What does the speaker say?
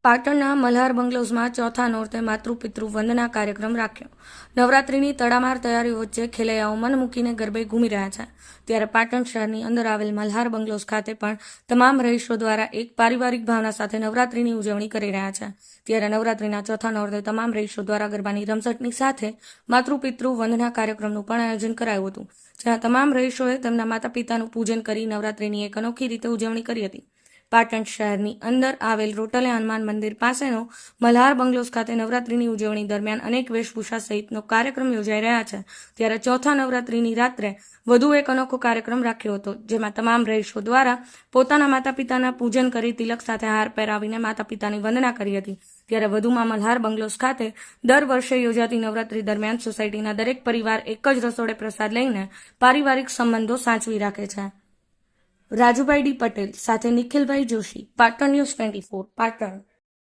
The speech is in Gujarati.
પાટણના મલ્હાર બંગલોઝમાં ચોથા નોરતે માતૃપિતૃ વંદના કાર્યક્રમ રાખ્યો. નવરાત્રીની તડામાર તૈયારીઓ વચ્ચે ખેલૈયાઓ મન મૂકીને ગરબે ઘૂમી રહ્યા છે. ત્યારે પાટણ શહેરની અંદર આવેલ મલ્હાર બંગલોઝ ખાતે પણ તમામ રહીશો દ્વારા એક પારિવારિક ભાવના સાથે નવરાત્રીની ઉજવણી કરી રહ્યા છે. ત્યારે નવરાત્રીના ચોથા નોરતે તમામ રહીશો દ્વારા ગરબાની રમઝટની સાથે માતૃપિતૃ વંદના કાર્યક્રમનું પણ આયોજન કરાયું હતું, જ્યાં તમામ રહીશોએ તેમના માતા પિતાનું પૂજન કરી નવરાત્રીની એક અનોખી રીતે ઉજવણી કરી હતી. પાટણ શહેરની અંદર આવેલ રોટલે હનુમાન મંદિર પાસેનો મલ્હાર બંગલોઝ ખાતે નવરાત્રીની ઉજવણી દરમિયાન અનેક વેશભૂષા સહિતનો કાર્યક્રમ યોજાઈ રહ્યા છે. ત્યારે ચોથા નવરાત્રીની રાત્રે વધુ એક અનોખો કાર્યક્રમ રાખ્યો હતો, જેમાં તમામ રહીશો દ્વારા પોતાના માતા પિતાના પૂજન કરી તિલક સાથે હાર પહેરાવીને માતા પિતાની વંદના કરી હતી. ત્યારે વધુમાં મલ્હાર બંગલોઝ ખાતે દર વર્ષે યોજાતી નવરાત્રી દરમિયાન સોસાયટીના દરેક પરિવાર એક જ રસોડે પ્રસાદ લઈને પારિવારિક સંબંધો સાચવી રાખે છે. રાજુભાઈ ડી પટેલ સાથે નિખિલભાઈ જોશી, પાટણ ન્યૂઝ 24, પાટણ.